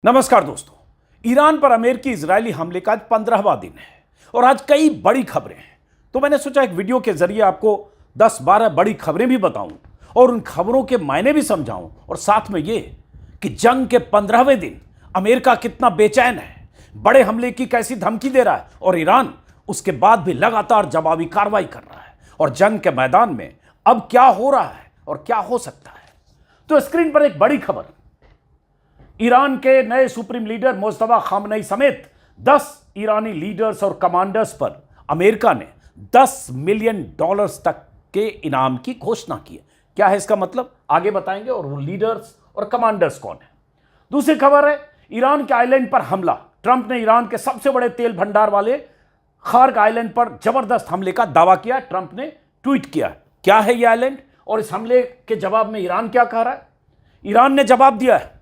नमस्कार दोस्तों। ईरान पर अमेरिकी इजरायली हमले का आज 15वां दिन है और आज कई बड़ी खबरें हैं। तो मैंने सोचा एक वीडियो के जरिए आपको 10-12 बड़ी खबरें भी बताऊं और उन खबरों के मायने भी समझाऊं और साथ में ये कि जंग के 15वें दिन अमेरिका कितना बेचैन है, बड़े हमले की कैसी धमकी दे रहा है और ईरान उसके बाद भी लगातार जवाबी कार्रवाई कर रहा है और जंग के मैदान में अब क्या हो रहा है और क्या हो सकता है। तो स्क्रीन पर एक बड़ी खबर, ईरान के नए सुप्रीम लीडर मुस्तफा खामनेई समेत 10 ईरानी लीडर्स और कमांडर्स पर अमेरिका ने $10 मिलियन तक के इनाम की घोषणा की है। क्या है इसका मतलब, आगे बताएंगे। और वो लीडर्स और कमांडर्स कौन है। दूसरी खबर है, ईरान के आइलैंड पर हमला। ट्रंप ने ईरान के सबसे बड़े तेल भंडार वाले खार्ग आइलैंड पर जबरदस्त हमले का दावा किया। ट्रंप ने ट्वीट किया, क्या है यह आइलैंड और इस हमले के जवाब में ईरान क्या कह रहा है। ईरान ने जवाब दिया है,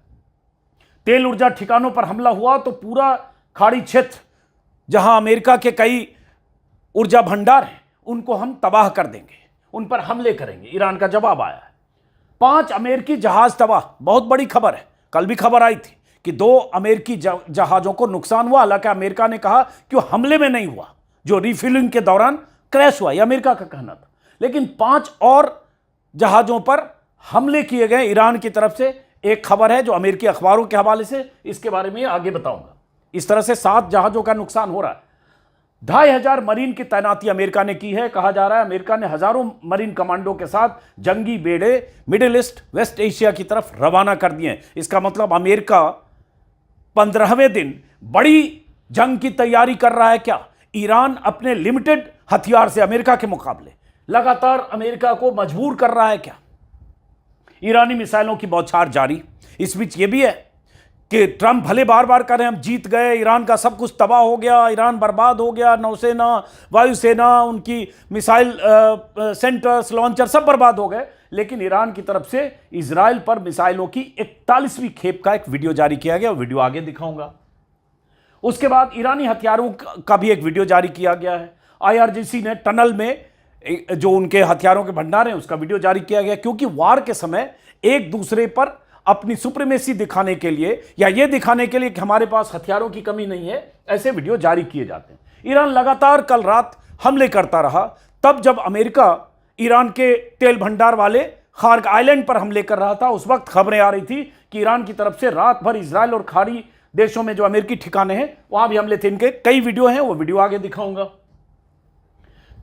तेल ऊर्जा ठिकानों पर हमला हुआ तो पूरा खाड़ी क्षेत्र जहां अमेरिका के कई ऊर्जा भंडार हैं उनको हम तबाह कर देंगे, उन पर हमले करेंगे, ईरान का जवाब आया है। 5 अमेरिकी जहाज तबाह, बहुत बड़ी खबर है। कल भी खबर आई थी कि 2 अमेरिकी जहाजों को नुकसान हुआ। हालांकि अमेरिका ने कहा कि वो हमले में नहीं हुआ, जो रिफिलिंग के दौरान क्रैश हुआ, यह अमेरिका का कहना था। लेकिन 5 और जहाजों पर हमले किए गए ईरान की तरफ से। एक खबर है जो अमेरिकी अखबारों के हवाले से, इसके बारे में आगे बताऊंगा। इस तरह से 7 जहाजों का नुकसान हो रहा है। 2500 मरीन की तैनाती अमेरिका ने की है। कहा जा रहा है अमेरिका ने हजारों मरीन कमांडो के साथ जंगी बेड़े मिडिल ईस्ट, वेस्ट एशिया की तरफ रवाना कर दिए। इसका मतलब अमेरिका 15वें दिन बड़ी जंग की तैयारी कर रहा है। क्या ईरान अपने लिमिटेड हथियार से अमेरिका के मुकाबले लगातार अमेरिका को मजबूर कर रहा है क्या। ईरानी मिसाइलों की बौछार जारी। इस बीच यह भी है कि ट्रंप भले बार बार कह रहे हैं हम जीत गए, ईरान का सब कुछ तबाह हो गया, ईरान बर्बाद हो गया, नौसेना, वायुसेना, उनकी मिसाइल सेंटर्स, लॉन्चर सब बर्बाद हो गए। लेकिन ईरान की तरफ से इजराइल पर मिसाइलों की 41वीं खेप का एक वीडियो जारी किया गया, वीडियो आगे दिखाऊंगा। उसके बाद ईरानी हथियारों का भी एक वीडियो जारी किया गया है। IRGC ने टनल में जो उनके हथियारों के भंडार हैं उसका वीडियो जारी किया गया, क्योंकि वार के समय एक दूसरे पर अपनी सुप्रीमेसी दिखाने के लिए या यह दिखाने के लिए कि हमारे पास हथियारों की कमी नहीं है, ऐसे वीडियो जारी किए जाते हैं। ईरान लगातार कल रात हमले करता रहा। तब जब अमेरिका ईरान के तेल भंडार वाले खार्ग आइलैंड पर हमले कर रहा था, उस वक्त खबरें आ रही थी कि ईरान की तरफ से रात भर इजराइल और खाड़ी देशों में जो अमेरिकी ठिकाने हैं वहां भी हमले थे। इनके कई वीडियो हैं, वो वीडियो आगे दिखाऊंगा।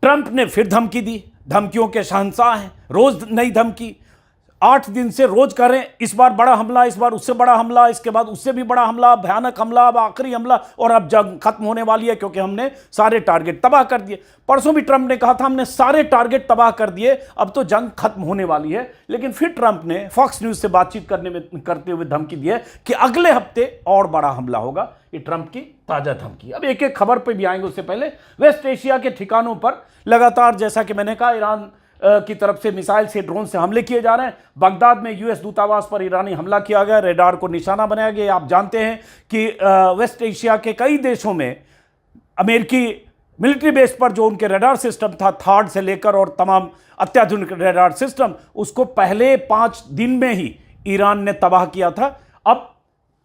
ट्रंप ने फिर धमकी दी, धमकियों के शहंशाह हैं, रोज नई धमकी। 8 दिन से रोज कर रहे हैं, इस बार बड़ा हमला, इस बार उससे बड़ा हमला, इसके बाद उससे भी बड़ा हमला, भयानक हमला, अब आखिरी हमला और अब जंग खत्म होने वाली है क्योंकि हमने सारे टारगेट तबाह कर दिए। परसों भी ट्रंप ने कहा था हमने सारे टारगेट तबाह कर दिए, अब तो जंग खत्म होने वाली है। लेकिन फिर ट्रंप ने फॉक्स न्यूज से बातचीत करते हुए धमकी दी है कि अगले हफ्ते और बड़ा हमला होगा। ये ट्रंप की ताजा धमकी। अब एक एक खबर पर भी आएंगे, उससे पहले वेस्ट एशिया के ठिकानों पर लगातार, जैसा कि मैंने कहा, ईरान की तरफ से मिसाइल से, ड्रोन से हमले किए जा रहे हैं। बगदाद में यूएस दूतावास पर ईरानी हमला किया गया, रेडार को निशाना बनाया गया। आप जानते हैं कि वेस्ट एशिया के कई देशों में अमेरिकी मिलिट्री बेस पर जो उनके रेडार सिस्टम था, थार्ड से लेकर और तमाम अत्याधुनिक रेडार सिस्टम, उसको पहले 5 दिन में ही ईरान ने तबाह किया था। अब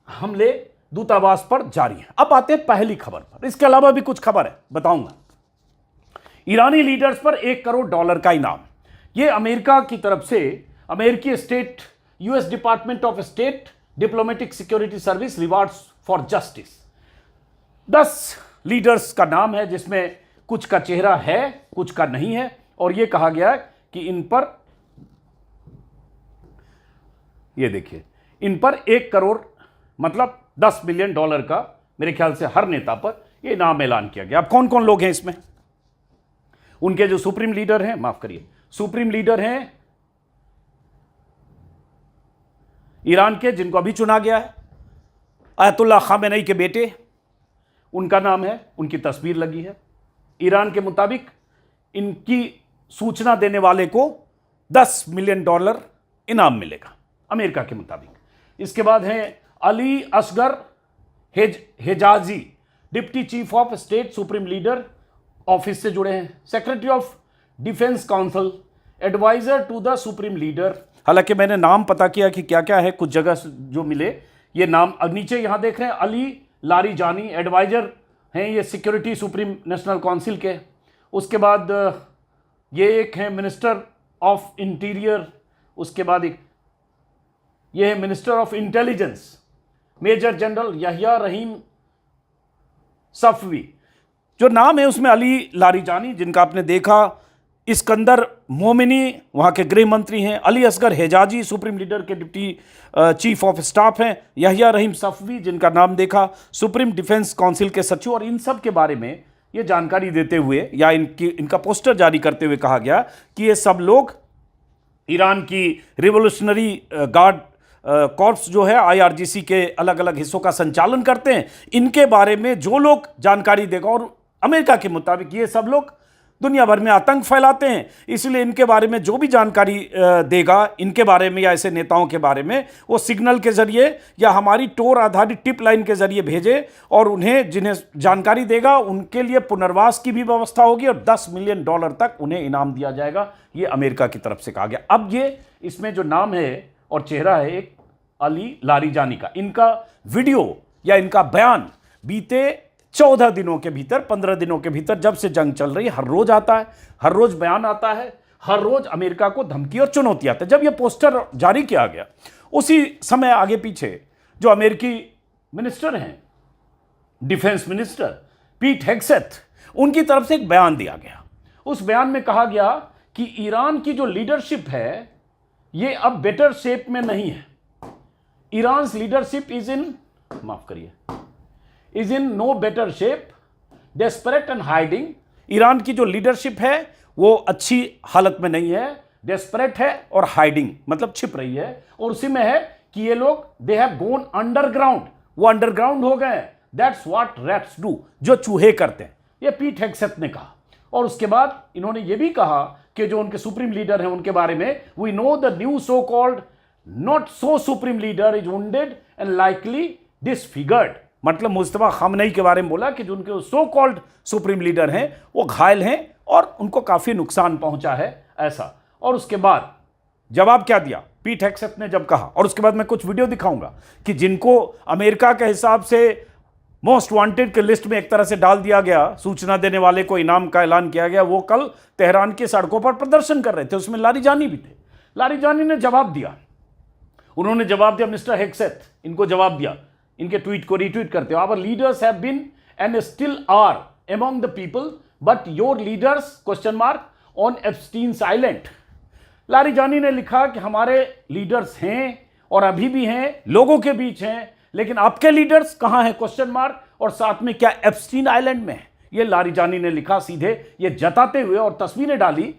हमले दूतावास पर जारी है। अब आते हैं पहली खबर पर। इसके अलावा भी कुछ खबर है, बताऊंगा। ईरानी लीडर्स पर $1 करोड़ का इनाम। यह अमेरिका की तरफ से अमेरिकी state, US department of state diplomatic security service rewards for justice, 10 leaders का नाम है, जिसमें कुछ का चेहरा है, कुछ का नहीं है। और यह कहा गया है कि इन पर, यह देखिए, इन पर $1 करोड़ मतलब $10 मिलियन का, मेरे ख्याल से हर नेता पर यह इनाम ऐलान किया गया। अब कौन कौन लोग हैं इसमें? उनके जो सुप्रीम लीडर हैं, माफ करिए, सुप्रीम लीडर हैं ईरान के, जिनको अभी चुना गया है, अयतुल्ला खामेनेई के बेटे, उनका नाम है, उनकी तस्वीर लगी है। ईरान के मुताबिक इनकी सूचना देने वाले को $10 मिलियन इनाम मिलेगा, अमेरिका के मुताबिक। इसके बाद हैं Ali Asghar Hejazi, deputy chief of state, supreme leader office से जुड़े हैं। Secretary of defence council, adviser to the supreme leader. हालांकि मैंने नाम पता किया कि क्या क्या है, कुछ जगह जो मिले ये नाम अब नीचे यहां देख रहे हैं, अली लारिजानी एडवाइजर हैं ये सिक्योरिटी सुप्रीम नेशनल काउंसिल के। उसके बाद ये एक है मिनिस्टर ऑफ इंटीरियर, उसके बाद एक ये है minister of intelligence major general Yahya Rahim Safavi. जो नाम है उसमें अली लारिजानी जिनका आपने देखा, इस्कंदर मोमिनी वहाँ के गृह मंत्री हैं, अली असगर हेजाजी सुप्रीम लीडर के डिप्टी चीफ ऑफ स्टाफ हैं, यहिया रहीम सफवी जिनका नाम देखा सुप्रीम डिफेंस काउंसिल के सचिव। और इन सब के बारे में ये जानकारी देते हुए या इनका पोस्टर जारी करते हुए कहा गया कि ये सब लोग ईरान की रिवोल्यूशनरी गार्ड कॉर्प्स जो है IRGC के अलग अलग हिस्सों का संचालन करते हैं। इनके बारे में जो लोग जानकारी देगा, और अमेरिका के मुताबिक ये सब लोग दुनिया भर में आतंक फैलाते हैं, इसलिए इनके बारे में जो भी जानकारी देगा इनके बारे में या ऐसे नेताओं के बारे में, वो सिग्नल के जरिए या हमारी टोर आधारित टिप लाइन के जरिए भेजे, और उन्हें जिन्हें जानकारी देगा उनके लिए पुनर्वास की भी व्यवस्था होगी और $10 मिलियन तक उन्हें इनाम दिया जाएगा। ये अमेरिका की तरफ से कहा गया। अब ये इसमें जो नाम है और चेहरा है एक अली लारिजानी का, इनका वीडियो या इनका बयान बीते 14 दिनों के भीतर, 15 दिनों के भीतर, जब से जंग चल रही है, हर रोज आता है, हर रोज बयान आता है, हर रोज अमेरिका को धमकी और चुनौती आता है। जब यह पोस्टर जारी किया गया उसी समय आगे पीछे जो अमेरिकी मिनिस्टर हैं, डिफेंस मिनिस्टर पीट हेग्सेथ, उनकी तरफ से एक बयान दिया गया। उस बयान में कहा गया कि ईरान की जो लीडरशिप है ये अब बेटर शेप में नहीं है। Iran leadership is in no better shape, desperate and hiding. Iran की जो लीडरशिप है वो अच्छी हालत में नहीं है, डेस्परेट है और हाइडिंग मतलब छिप रही है। और उसी में है कि ये लोग दे हैव गोन अंडरग्राउंड, वो अंडरग्राउंड हो गए। दैट्स व्हाट रैट्स डू, जो चूहे करते हैं, ये पीट हेग्सेथ ने कहा। और उसके बाद इन्होंने ये भी कहा कि जो उनके सुप्रीम लीडर हैं उनके बारे में, we know the new so called not so supreme leader is wounded and likely disfigured. मतलब मुस्तफा खामनेई के बारे में बोला कि जो उनके सो कॉल्ड सुप्रीम लीडर हैं वो घायल हैं और उनको काफी नुकसान पहुंचा है, ऐसा। और उसके बाद जवाब क्या दिया पीट हेग्सेथ ने जब कहा, और उसके बाद मैं कुछ वीडियो दिखाऊंगा कि जिनको अमेरिका के हिसाब से मोस्ट वांटेड के लिस्ट में एक तरह से डाल दिया गया, सूचना देने वाले को इनाम का ऐलान किया गया, वो कल तेहरान की सड़कों पर प्रदर्शन कर रहे थे। उसमें लारिजानी भी थे। लारिजानी ने जवाब दिया, उन्होंने जवाब दिया, मिस्टर हेग्सेथ इनको जवाब दिया, इनके ट्वीट को रीट्वीट करते हो, our leaders have been and still are among the people but your leaders question mark on Epstein's island. Larijani ने लिखा कि हमारे लीडर्स हैं और अभी भी हैं, लोगों के बीच हैं, लेकिन आपके लीडर्स कहां हैं क्वेश्चन मार्क, और साथ में क्या एप्स्टीन आइलैंड में है। ये लारिजानी ने लिखा सीधे, ये जताते हुए, और तस्वीरें डाली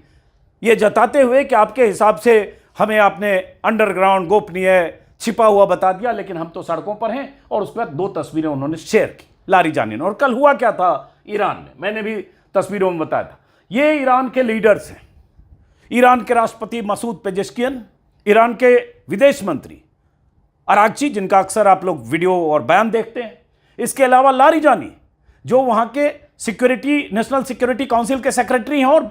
ये जताते हुए कि आपके हिसाब से हमें आपने अंडरग्राउंड गोपनीय छिपा हुआ बता दिया, लेकिन हम तो सड़कों पर हैं। और उस पर 2 तस्वीरें उन्होंने शेयर की लारिजानी ने। और कल हुआ क्या था ईरान में, मैंने भी तस्वीरों में बताया था। ये ईरान के लीडर्स हैं, ईरान के राष्ट्रपति मसूद पेजेश्कियन, ईरान के विदेश मंत्री अरागची जिनका अक्सर आप लोग वीडियो और बयान देखते हैं, इसके अलावा लारिजानी जो वहां के सिक्योरिटी नेशनल सिक्योरिटी काउंसिल के सेक्रेटरी हैं और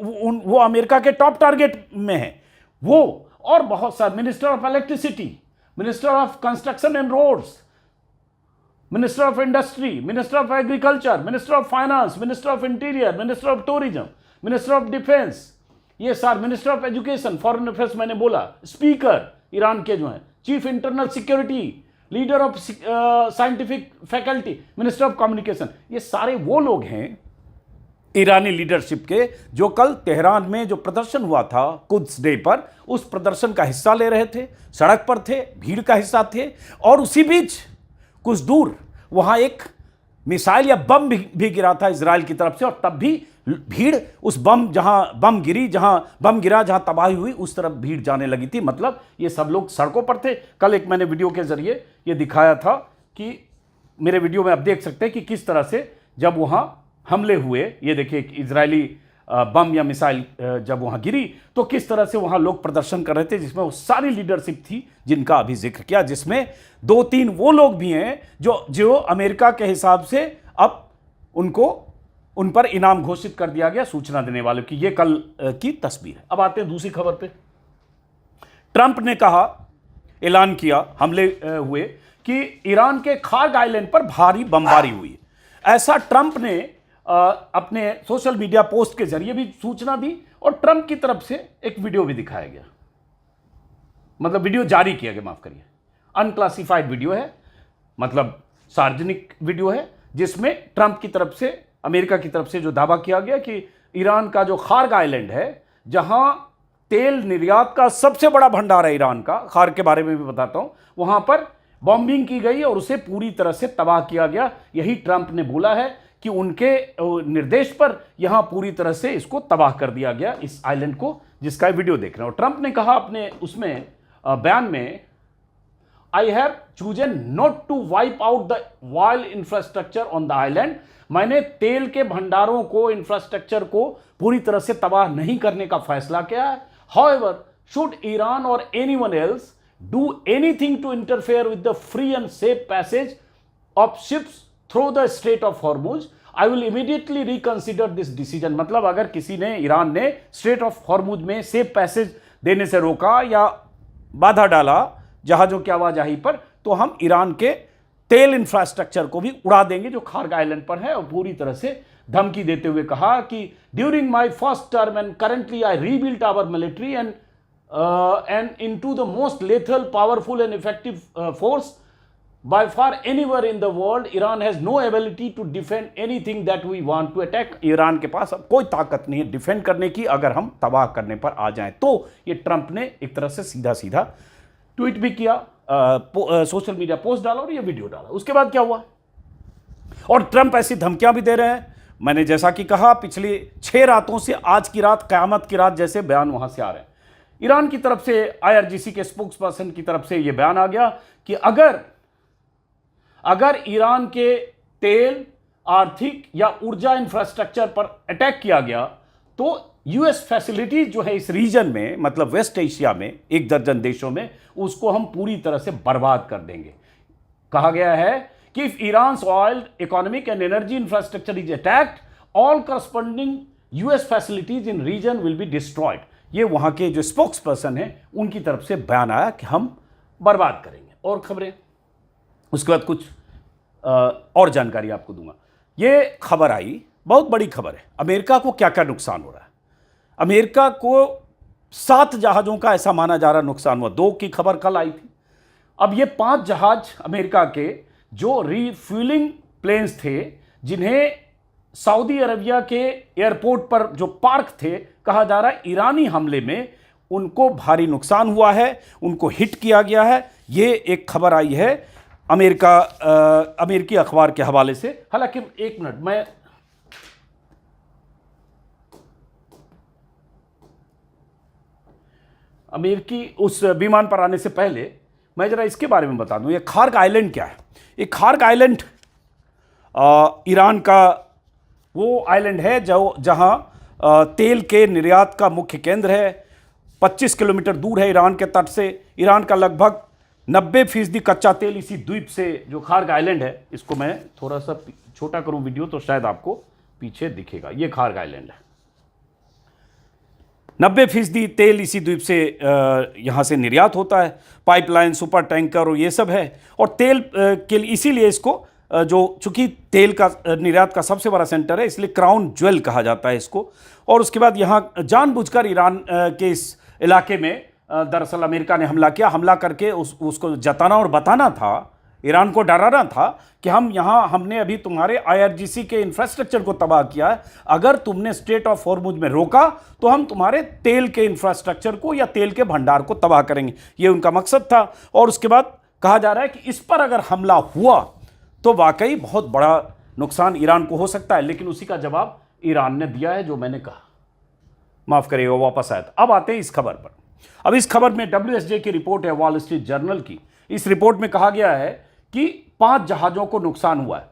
वो अमेरिका के टॉप टारगेट में हैं, वो और बहुत सारे, minister of electricity, minister of construction and roads, minister of industry, minister of agriculture, minister of finance, minister of interior, minister of tourism, minister of defence, ये सारे, minister of education, foreign affairs मैंने बोला, speaker Iran के जो हैं, chief internal security, leader of scientific faculty, minister of communication, ये सारे वो लोग हैं ईरानी लीडरशिप के जो कल तेहरान में जो प्रदर्शन हुआ था कुद्स डे पर, उस प्रदर्शन का हिस्सा ले रहे थे, सड़क पर थे, भीड़ का हिस्सा थे। और उसी बीच कुछ दूर वहां एक मिसाइल या बम भी गिरा था इजराइल की तरफ से, और तब भी भीड़ उस जहां बम गिरा, जहां तबाही हुई, उस तरफ भीड़ जाने लगी थी। मतलब ये सब लोग सड़कों पर थे। कल एक मैंने वीडियो के जरिए ये दिखाया था कि मेरे वीडियो में आप देख सकते हैं कि किस तरह से जब वहां हमले हुए, ये देखिए इजरायली बम या मिसाइल जब वहां गिरी तो किस तरह से वहां लोग प्रदर्शन कर रहे थे, जिसमें वो सारी लीडरशिप थी जिनका अभी जिक्र किया, जिसमें 2-3 वो लोग भी हैं जो अमेरिका के हिसाब से अब उन पर इनाम घोषित कर दिया गया, सूचना देने वालों की। ये कल की तस्वीर है। अब आते हैं दूसरी खबर पे। ट्रंप ने कहा, ऐलान किया हमले हुए कि ईरान के खार्ग आइलैंड पर भारी बमबारी हुई। ऐसा ट्रंप ने अपने सोशल मीडिया पोस्ट के जरिए भी सूचना दी और ट्रंप की तरफ से एक वीडियो भी दिखाया गया, मतलब वीडियो जारी किया गया, माफ करिए, अनक्लासिफाइड वीडियो है, मतलब सार्वजनिक वीडियो है, जिसमें ट्रंप की तरफ से, अमेरिका की तरफ से जो दावा किया गया कि ईरान का जो खार्ग आइलैंड है, जहां तेल निर्यात का सबसे बड़ा भंडार है ईरान का, खार्ग के बारे में भी बताता हूं, वहां पर बॉम्बिंग की गई और उसे पूरी तरह से तबाह किया गया। यही ट्रंप ने बोला है कि उनके निर्देश पर यहां पूरी तरह से इसको तबाह कर दिया गया, इस आइलैंड को, जिसका वीडियो देख रहे हो। ट्रंप ने कहा अपने उसमें बयान में, I have chosen not to wipe out the oil infrastructure on the island. मैंने तेल के भंडारों को, इंफ्रास्ट्रक्चर को पूरी तरह से तबाह नहीं करने का फैसला किया है। However, should Iran or anyone else do anything to interfere with the free and safe passage of ships through the Strait of Hormuz, I will immediately reconsider this decision। मतलब अगर किसी ने, ईरान ने स्ट्रेट ऑफ हॉर्मुज में safe passage देने से रोका या बाधा डाला जहाजों की आवाजाही पर, तो हम ईरान के तेल इंफ्रास्ट्रक्चर को भी उड़ा देंगे जो खार्ग आइलैंड पर है। और पूरी तरह से धमकी देते हुए कहा कि during my first term and currently I rebuilt our military and into the most lethal, powerful and effective force by far anywhere in the world. Iran has no ability to defend anything that we want to attack. Iran के पास अब कोई ताकत नहीं है defend करने की, अगर हम तबाह करने पर आ जाएं तो। ये ट्रंप ने एक तरह से सीधा सीधा ट्वीट भी किया, सोशल मीडिया पोस्ट डाला और ये वीडियो डाला। उसके बाद क्या हुआ, और ट्रंप ऐसी धमकियां भी दे रहे हैं। मैंने जैसा कि कहा, पिछली 6 रातों से आज की रात कयामत की रात जैसे बयान वहां से आ रहे हैं। ईरान की तरफ से, IRGC के स्पोक्स पर्सन की तरफ से यह बयान आ गया कि अगर ईरान के तेल, आर्थिक या ऊर्जा इंफ्रास्ट्रक्चर पर अटैक किया गया तो US फैसिलिटीज जो है इस रीजन में, मतलब वेस्ट एशिया में 1 दर्जन देशों में, उसको हम पूरी तरह से बर्बाद कर देंगे। कहा गया है कि if Iran's oil, economic and energy infrastructure is attacked, all corresponding US facilities in region will be destroyed. ये वहां के जो स्पोक्स पर्सन है उनकी तरफ से बयान आया कि हम बर्बाद करेंगे। और खबरें, उसके बाद कुछ और जानकारी आपको दूंगा। ये खबर आई, बहुत बड़ी खबर है। अमेरिका को क्या क्या नुकसान हो रहा है। अमेरिका को 7 जहाज़ों का ऐसा माना जा रहा नुकसान हुआ। 2 की खबर कल आई थी। अब ये 5 जहाज अमेरिका के जो रिफ्यूलिंग प्लेन्स थे, जिन्हें सऊदी अरबिया के एयरपोर्ट पर जो पार्क थे, कहा जा रहा है ईरानी हमले में उनको भारी नुकसान हुआ है, उनको हिट किया गया है। ये एक खबर आई है अमेरिकी अखबार के हवाले से। हालांकि 1 मिनट, मैं अमेरिकी उस विमान पर आने से पहले मैं जरा इसके बारे में बता दूं, ये खार्ग आइलैंड क्या है। ये खार्ग आइलैंड ईरान का वो आइलैंड है जहां तेल के निर्यात का मुख्य केंद्र है। 25 किलोमीटर दूर है ईरान के तट से। ईरान का लगभग 90% कच्चा तेल इसी द्वीप से, जो खार्ग आइलैंड है, इसको मैं थोड़ा सा छोटा करूं वीडियो तो शायद आपको पीछे दिखेगा। ये खार्ग आइलैंड है। 90% तेल इसी द्वीप से यहाँ से निर्यात होता है। पाइपलाइन, सुपर टैंकर और ये सब है। और तेल के लिए, इसीलिए इसको चूंकि तेल का निर्यात का सबसे बड़ा सेंटर है, इसलिए क्राउन ज्वेल कहा जाता है इसको। और उसके बाद यहाँ जानबूझकर ईरान के इस इलाके में दरअसल अमेरिका ने हमला किया। हमला करके उसको जताना और बताना था, ईरान को डराना था कि हमने अभी तुम्हारे IRGC के इंफ्रास्ट्रक्चर को तबाह किया है। अगर तुमने स्ट्रेट ऑफ हॉर्मुज में रोका तो हम तुम्हारे तेल के इंफ्रास्ट्रक्चर को या तेल के भंडार को तबाह करेंगे। ये उनका मकसद था। और उसके बाद कहा जा रहा है कि इस पर अगर हमला हुआ तो वाकई बहुत बड़ा नुकसान ईरान को हो सकता है। लेकिन उसी का जवाब ईरान ने दिया है, जो मैंने कहा। माफ करिएगा, वापस आया था। अब आते हैं इस खबर पर। अब इस खबर में WSJ की रिपोर्ट है, वॉल स्ट्रीट जर्नल की। इस रिपोर्ट में कहा गया है कि 5 जहाजों को नुकसान हुआ है।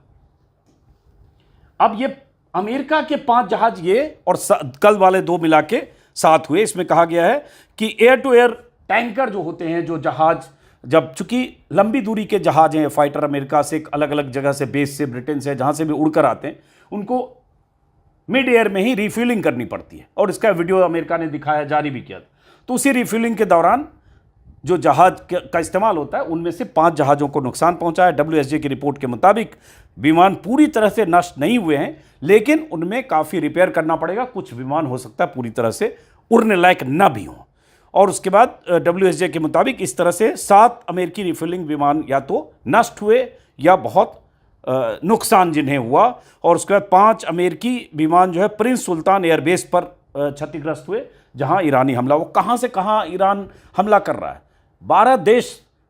अब ये अमेरिका के 5 जहाज ये और कल वाले 2 मिला के 7 हुए। इसमें कहा गया है कि एयर टू एयर टैंकर जो होते हैं, जो जहाज, जब चूंकि लंबी दूरी के जहाज हैं, फाइटर अमेरिका से अलग अलग जगह से, बेस से, ब्रिटेन से, जहां से भी उड़कर आते हैं, उनको मिड एयर में ही रिफ्यूलिंग करनी पड़ती है। और इसका वीडियो अमेरिका ने दिखाया, जारी भी किया। तो उसी रिफ्यूलिंग के दौरान जो जहाज का इस्तेमाल होता है उनमें से 5 जहाज़ों को नुकसान पहुंचा है। WSJ की रिपोर्ट के मुताबिक विमान पूरी तरह से नष्ट नहीं हुए हैं, लेकिन उनमें काफ़ी रिपेयर करना पड़ेगा। कुछ विमान हो सकता है पूरी तरह से उड़ने लायक न भी हों। और उसके बाद WSJ के मुताबिक इस तरह से 7 अमेरिकी रिफ्यूलिंग विमान या तो नष्ट हुए या बहुत नुकसान जिन्हें हुआ। और उसके बाद 5 अमेरिकी विमान जो है प्रिंस सुल्तान एयरबेस पर क्षतिग्रस्त हुए, जहां ईरानी हमला, वो कहां से कहां ईरान हमला कर रहा है।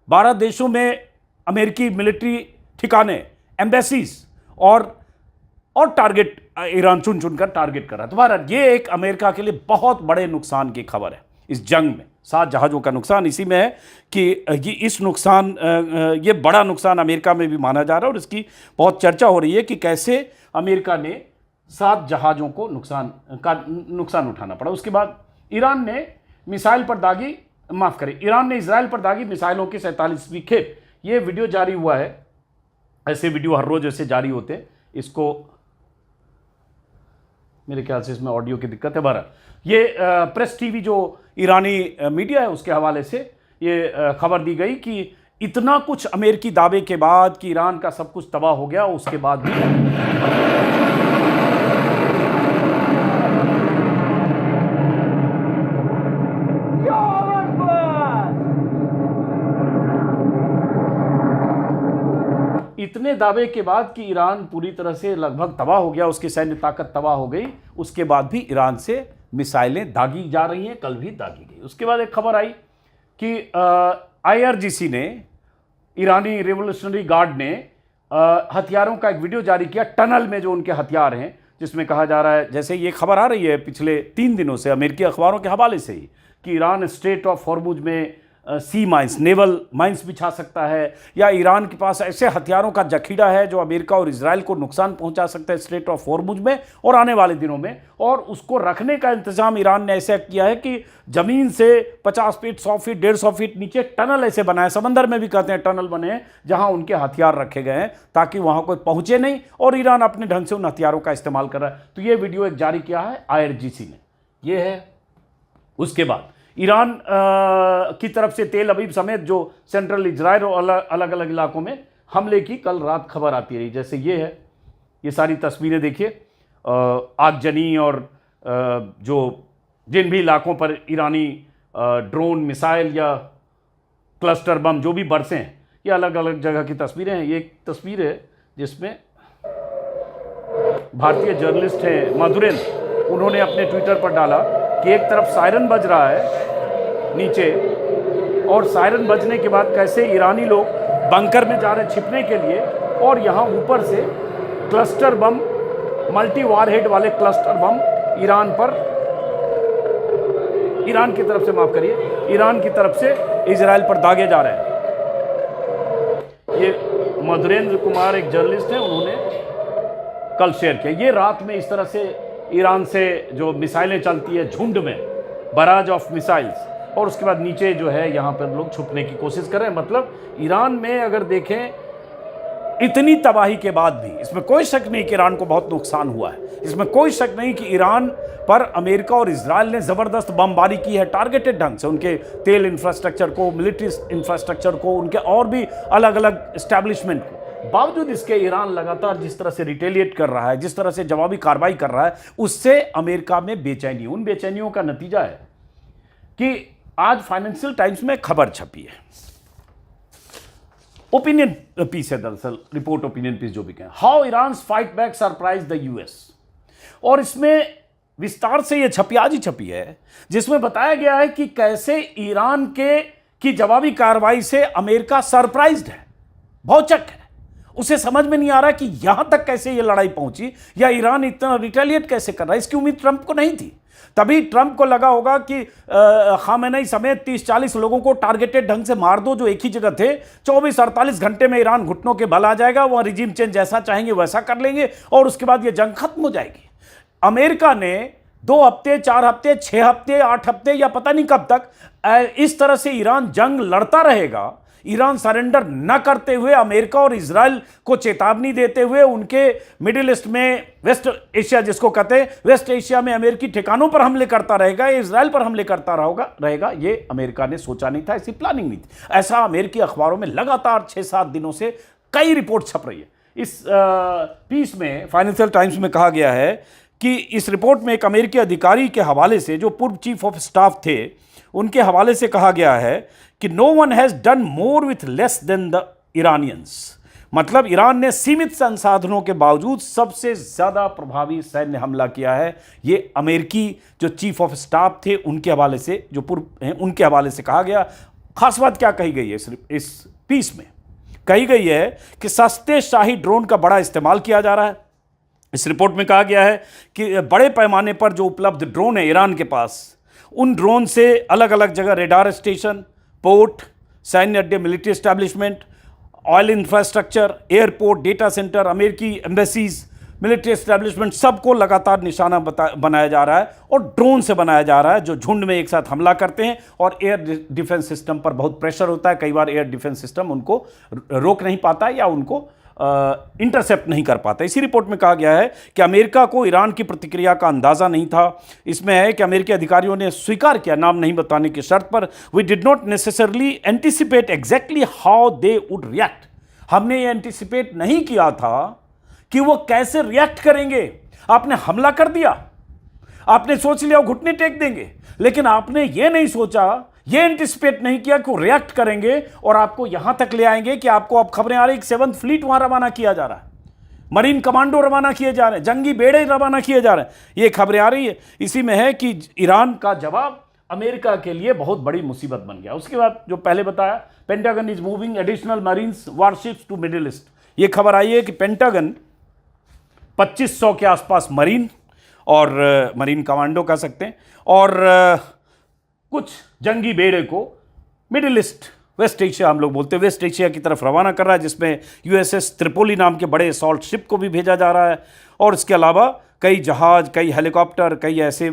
12 देशों में अमेरिकी मिलिट्री ठिकाने, एम्बेसीज और टारगेट ईरान चुन चुनकर टारगेट कर रहा है। तुम्हारा ये एक अमेरिका के लिए बहुत बड़े नुकसान की खबर है। इस जंग में 7 जहाज़ों का नुकसान इसी में है कि ये बड़ा नुकसान अमेरिका में भी माना जा रहा है। और इसकी बहुत चर्चा हो रही है कि कैसे अमेरिका ने 7 जहाज़ों को नुकसान उठाना पड़ा। उसके बाद ईरान ने इजराइल पर दागी मिसाइलों की 47वीं खेप। ये वीडियो जारी हुआ है। ऐसे वीडियो हर रोज ऐसे जारी होते हैं। इसको मेरे ख्याल से इसमें ऑडियो की दिक्कत है। बहरहाल ये प्रेस टीवी जो ईरानी मीडिया है उसके हवाले से ये खबर दी गई कि इतना कुछ अमेरिकी दावे के बाद कि ईरान का सब कुछ तबाह हो गया, उसके बाद भी इतने दावे के बाद कि ईरान पूरी तरह से लगभग तबाह हो गया, उसकी सैन्य ताकत तबाह हो गई, उसके बाद भी ईरान से मिसाइलें दागी जा रही हैं, कल भी दागी गई। उसके बाद एक खबर आई कि IRGC ने, ईरानी रिवोल्यूशनरी गार्ड ने हथियारों का एक वीडियो जारी किया टनल में जो उनके हथियार हैं, जिसमें कहा जा रहा है, जैसे ये खबर आ रही है पिछले 3 दिनों से अमेरिकी अखबारों के हवाले से ही, कि ईरान स्ट्रेट ऑफ हॉर्मुज में सी माइंस, नेवल माइंस बिछा सकता है, या ईरान के पास ऐसे हथियारों का जखीरा है जो अमेरिका और इजराइल को नुकसान पहुंचा सकता है स्ट्रेट ऑफ हॉर्मुज में और आने वाले दिनों में। और उसको रखने का इंतजाम ईरान ने ऐसे किया है कि जमीन से 50 फीट, 100 फीट, 150 फीट नीचे टनल ऐसे बनाए, समंदर में भी कहते हैं टनल बने हैं, जहां उनके हथियार रखे गए हैं ताकि वहां कोई पहुंचे नहीं, और ईरान अपने ढंग से उन हथियारों का इस्तेमाल कर रहा है। तो ये वीडियो एक जारी किया है IRGC ने, ये है। उसके बाद ईरान की तरफ से तेल अवीव समेत जो सेंट्रल इजराइल और अलग अलग इलाकों में हमले की कल रात खबर आती रही। जैसे ये है, ये सारी तस्वीरें देखिए, आगजनी और जो जिन भी इलाकों पर ईरानी ड्रोन, मिसाइल या क्लस्टर बम जो भी बरसे हैं, ये अलग अलग जगह की तस्वीरें हैं। ये एक तस्वीर है जिसमें भारतीय जर्नलिस्ट हैं मधुरेंद्र, उन्होंने अपने ट्विटर पर डाला कि एक तरफ सायरन बज रहा है नीचे, और सायरन बजने के बाद कैसे ईरानी लोग बंकर में जा रहे छिपने के लिए, और यहाँ ऊपर से क्लस्टर बम, मल्टी वारहेड वाले क्लस्टर बम ईरान की तरफ से, माफ करिए, ईरान की तरफ से इजराइल पर दागे जा रहे हैं। ये मधुरेंद्र कुमार एक जर्नलिस्ट हैं, उन्होंने कल शेयर किया। ये रात में इस तरह से ईरान से जो मिसाइलें चलती है झुंड में, बराज ऑफ मिसाइल्स, और उसके बाद नीचे जो है यहाँ पर लोग छुपने की कोशिश कर रहे हैं। मतलब ईरान में अगर देखें, इतनी तबाही के बाद भी, इसमें कोई शक नहीं कि ईरान को बहुत नुकसान हुआ है, इसमें कोई शक नहीं कि ईरान पर अमेरिका और इजराइल ने ज़बरदस्त बमबारी की है टारगेटेड ढंग से, उनके तेल इंफ्रास्ट्रक्चर को, मिलिट्री इंफ्रास्ट्रक्चर को, उनके और भी अलग अलग इस्टेब्लिशमेंट को। बावजूद इसके ईरान लगातार जिस तरह से रिटेलिएट कर रहा है, जिस तरह से जवाबी कार्रवाई कर रहा है, उससे अमेरिका में बेचैनी, उन बेचैनियों का नतीजा है कि आज फाइनेंशियल टाइम्स में खबर छपी है, ओपिनियन पीस है दरअसल, रिपोर्ट ओपिनियन पीस जो भी कहें, how Iran fight back surprise the US। और इसमें विस्तार से यह छपी, आज ही छपी है, जिसमें बताया गया है कि कैसे ईरान की जवाबी कार्रवाई से अमेरिका सरप्राइज्ड है, भौचक है। उसे समझ में नहीं आ रहा कि यहां तक कैसे ये लड़ाई पहुंची, या ईरान इतना रिटेलिएट कैसे कर रहा है। इसकी उम्मीद ट्रंप को नहीं थी। तभी ट्रंप को लगा होगा कि खामेनेई समेत 30-40 लोगों को टारगेटेड ढंग से मार दो जो एक ही जगह थे, 24-48 घंटे में ईरान घुटनों के बल आ जाएगा, वह रिजीम चेंज जैसा चाहेंगे वैसा कर लेंगे, और उसके बाद यह जंग खत्म हो जाएगी। अमेरिका ने 2 हफ्ते, 4 हफ्ते, 6 हफ्ते, 8 हफ्ते या पता नहीं कब तक इस तरह से ईरान जंग लड़ता रहेगा, ईरान सरेंडर न करते हुए अमेरिका और इजराइल को चेतावनी देते हुए उनके मिडिल ईस्ट में, वेस्ट एशिया जिसको कहते हैं, वेस्ट एशिया में अमेरिकी ठिकानों पर हमले करता रहेगा, इजराइल पर हमले करता रहेगा, ये अमेरिका ने सोचा नहीं था, ऐसी प्लानिंग नहीं थी। ऐसा अमेरिकी अखबारों में लगातार 6-7 दिनों से कई रिपोर्ट छप रही है। इस पीस में फाइनेंशियल टाइम्स में कहा गया है कि इस रिपोर्ट में एक अमेरिकी अधिकारी के हवाले से, जो पूर्व चीफ ऑफ स्टाफ थे, उनके हवाले से कहा गया है कि no one has done more with less than the Iranians. मतलब ईरान ने सीमित संसाधनों के बावजूद सबसे ज्यादा प्रभावी सैन्य हमला किया है। ये अमेरिकी जो चीफ ऑफ स्टाफ थे उनके हवाले से, जो पूर्व हैं उनके हवाले से कहा गया। खास बात क्या कही गई है इस पीस में? कही गई है कि सस्ते शाही ड्रोन का बड़ा इस्तेमाल किया जा रहा है। इस रिपोर्ट में कहा गया है कि बड़े पैमाने पर जो उपलब्ध ड्रोन है ईरान के पास, उन ड्रोन से अलग अलग जगह रेडार स्टेशन, पोर्ट, सैन्य अड्डे, military establishment, oil infrastructure, airport, data centre, अमेरिकी एम्बेसीज, मिलिट्री एस्टैब्लिशमेंट, सबको लगातार निशाना बनाया जा रहा है और ड्रोन से बनाया जा रहा है, जो झुंड में एक साथ हमला करते हैं और एयर डिफेंस सिस्टम पर बहुत प्रेशर होता है। कई बार एयर डिफेंस सिस्टम उनको रोक नहीं पाता या उनको इंटरसेप्ट नहीं कर पाता। इसी रिपोर्ट में कहा गया है कि अमेरिका को ईरान की प्रतिक्रिया का अंदाजा नहीं था। इसमें है कि अमेरिकी अधिकारियों ने स्वीकार किया, नाम नहीं बताने की शर्त पर, we did not necessarily anticipate exactly how they would react. हमने ये एंटिसिपेट नहीं किया था कि वो कैसे रिएक्ट करेंगे। आपने हमला कर दिया, आपने सोच लिया वो घुटने टेक देंगे, लेकिन आपने ये नहीं सोचा, ये एंटिसिपेट नहीं किया कि वो रिएक्ट करेंगे और आपको यहां तक ले आएंगे कि आपको अब खबरें आ रही 7th फ्लीट वहां रवाना किया जा रहा है, मरीन कमांडो रवाना किए जा रहे हैं, जंगी बेड़े रवाना किए जा रहे हैं, ये खबरें आ रही है। इसी में है कि ईरान का जवाब अमेरिका के लिए बहुत बड़ी मुसीबत बन गया। उसके बाद जो पहले बताया, Pentagon is moving additional marines warships to Middle East. ये खबर आई है कि पेंटागन 2500 के आसपास मरीन और मरीन कमांडो कह सकते हैं और कुछ जंगी बेड़े को मिडिल ईस्ट, वेस्ट एशिया हम लोग बोलते हैं, वेस्ट एशिया की तरफ रवाना कर रहा है, जिसमें यूएसएस त्रिपोली नाम के बड़े असॉल्ट शिप को भी भेजा जा रहा है और इसके अलावा कई जहाज, कई हेलीकॉप्टर, कई ऐसे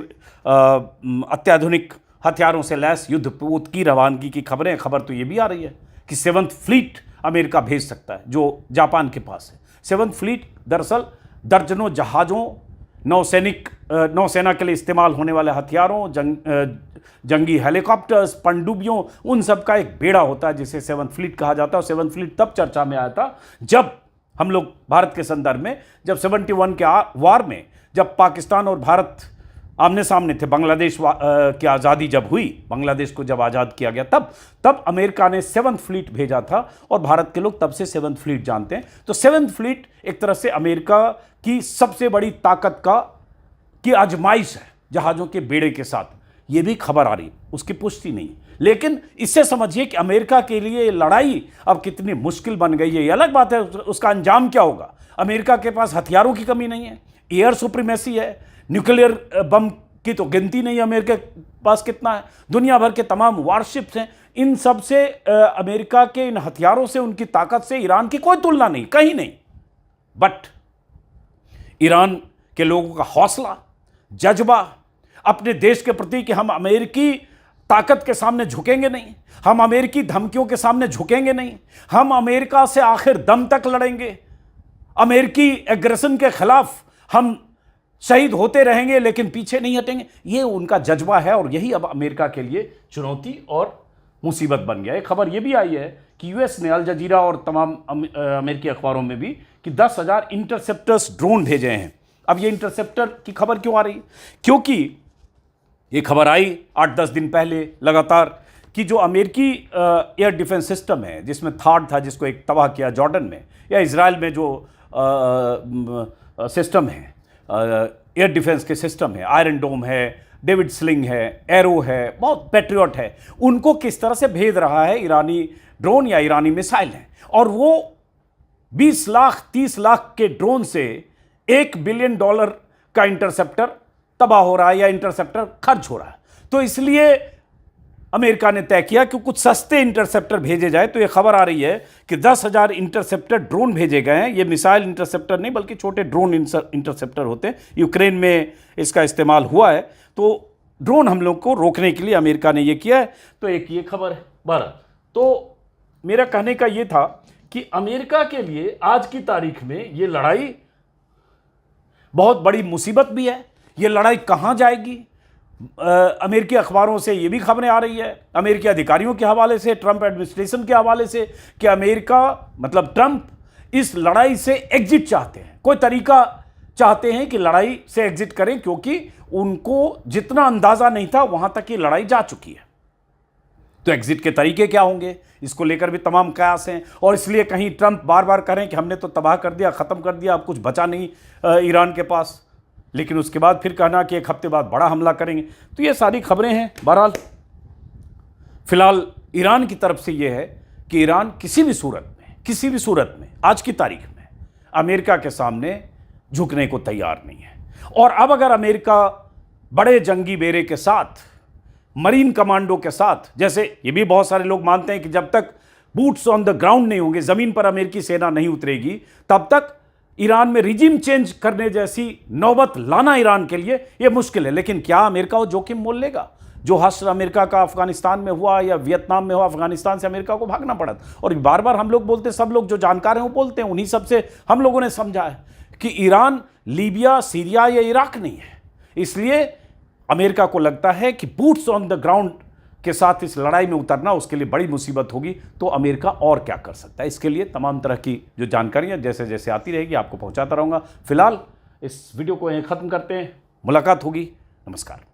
अत्याधुनिक हथियारों से लैस युद्धपोत की रवानगी की खबरें। खबर तो ये भी आ रही है कि 7th फ्लीट अमेरिका भेज सकता है, जो जापान के पास है। 7th फ्लीट दरअसल दर्जनों जहाज़ों, नौसेना के लिए इस्तेमाल होने वाले हथियारों, जंगी हेलीकॉप्टर्स, पनडुब्बियों, उन सब का एक बेड़ा होता है जिसे 7th फ्लीट कहा जाता है। और 7th फ्लीट तब चर्चा में आया था जब हम लोग भारत के संदर्भ में, जब 71 के वार में, जब पाकिस्तान और भारत आमने सामने थे, बांग्लादेश की आज़ादी जब हुई, बांग्लादेश को जब आज़ाद किया गया, तब अमेरिका ने 7th फ्लीट भेजा था और भारत के लोग तब से 7th फ्लीट जानते हैं। तो 7th फ्लीट एक तरह से अमेरिका की सबसे बड़ी ताकत की आजमाइश है जहाज़ों के बेड़े के साथ। ये भी खबर आ रही, उसकी पुष्टि नहीं, लेकिन इससे समझिए कि अमेरिका के लिए लड़ाई अब कितनी मुश्किल बन गई है। ये अलग बात है उसका अंजाम क्या होगा। अमेरिका के पास हथियारों की कमी नहीं है, एयर सुप्रीमेसी है, न्यूक्लियर बम की तो गिनती नहीं है अमेरिका के पास कितना है, दुनिया भर के तमाम वारशिप्स हैं। इन सब से अमेरिका के इन हथियारों से, उनकी ताकत से ईरान की कोई तुलना नहीं, कहीं नहीं। बट ईरान के लोगों का हौसला, जज्बा अपने देश के प्रति कि हम अमेरिकी ताकत के सामने झुकेंगे नहीं, हम अमेरिकी धमकियों के सामने झुकेंगे नहीं, हम अमेरिका से आखिर दम तक लड़ेंगे, अमेरिकी एग्रेशन के खिलाफ हम शहीद होते रहेंगे लेकिन पीछे नहीं हटेंगे, ये उनका जज्बा है। और यही अब अमेरिका के लिए चुनौती और मुसीबत बन गया है। खबर यह भी आई है कि यूएस ने अल जजीरा और तमाम अमेरिकी अखबारों में भी कि 10,000 इंटरसेप्टर्स ड्रोन भेजे हैं। अब ये इंटरसेप्टर की खबर क्यों आ रही? क्योंकि ये खबर आई 8-10 दिन पहले लगातार कि जो अमेरिकी एयर डिफेंस सिस्टम है, जिसमें थाड था जिसको एक तबाह किया जॉर्डन में, या इजराइल में जो सिस्टम है, एयर डिफेंस के सिस्टम है, आयरन डोम है, डेविड स्लिंग है, एरो है, बहुत पैट्रियट है, उनको किस तरह से भेज रहा है ईरानी ड्रोन या ईरानी मिसाइल है। और वो 20 लाख 30 लाख के ड्रोन से $1 बिलियन का इंटरसेप्टर तबाह हो रहा है या इंटरसेप्टर खर्च हो रहा है। तो इसलिए अमेरिका ने तय किया कि कुछ सस्ते इंटरसेप्टर भेजे जाए। तो यह खबर आ रही है कि 10,000 इंटरसेप्टर ड्रोन भेजे गए हैं। ये मिसाइल इंटरसेप्टर नहीं बल्कि छोटे ड्रोन इंटरसेप्टर होते हैं। यूक्रेन में इसका इस्तेमाल हुआ है। तो ड्रोन हमलों को रोकने के लिए अमेरिका ने यह किया है। तो एक ये खबर है। 12 तो मेरा कहने का यह था कि अमेरिका के लिए आज की तारीख में यह लड़ाई बहुत बड़ी मुसीबत भी है। यह लड़ाई कहां जाएगी, अमेरिकी अखबारों से ये भी खबरें आ रही है, अमेरिकी अधिकारियों के हवाले से, ट्रंप एडमिनिस्ट्रेशन के हवाले से, कि अमेरिका मतलब ट्रंप इस लड़ाई से एग्जिट चाहते हैं, कोई तरीका चाहते हैं कि लड़ाई से एग्जिट करें, क्योंकि उनको जितना अंदाजा नहीं था वहां तक ये लड़ाई जा चुकी है। तो एग्जिट के तरीके क्या होंगे, इसको लेकर भी तमाम कयास हैं। और इसलिए कहीं ट्रंप बार बार करें कि हमने तो तबाह कर दिया, खत्म कर दिया, अब कुछ बचा नहीं ईरान के पास, लेकिन उसके बाद फिर कहना कि एक हफ्ते बाद बड़ा हमला करेंगे। तो ये सारी खबरें हैं। बहरहाल फिलहाल ईरान की तरफ से यह है कि ईरान किसी भी सूरत में आज की तारीख में अमेरिका के सामने झुकने को तैयार नहीं है। और अब अगर अमेरिका बड़े जंगी बेड़े के साथ, मरीन कमांडो के साथ, जैसे ये भी बहुत सारे लोग मानते हैं कि जब तक बूट्स ऑन द ग्राउंड नहीं होंगे, जमीन पर अमेरिकी सेना नहीं उतरेगी, तब तक ईरान में रिजिम चेंज करने जैसी नौबत लाना ईरान के लिए यह मुश्किल है। लेकिन क्या अमेरिका वो जोखिम मोल लेगा? जो हश्र अमेरिका का अफगानिस्तान में हुआ या वियतनाम में हुआ, अफगानिस्तान से अमेरिका को भागना पड़ा। और बार बार हम लोग बोलते हैं, सब लोग जो जानकार हैं वो बोलते हैं, उन्हीं सब से हम लोगों ने समझा है कि ईरान लीबिया, सीरिया या इराक नहीं है। इसलिए अमेरिका को लगता है कि बूट्स ऑन द ग्राउंड के साथ इस लड़ाई में उतरना उसके लिए बड़ी मुसीबत होगी। तो अमेरिका और क्या कर सकता है, इसके लिए तमाम तरह की जो जानकारियां जैसे जैसे आती रहेगी आपको पहुंचाता रहूंगा। फिलहाल इस वीडियो को यहीं ख़त्म करते हैं, मुलाकात होगी। नमस्कार।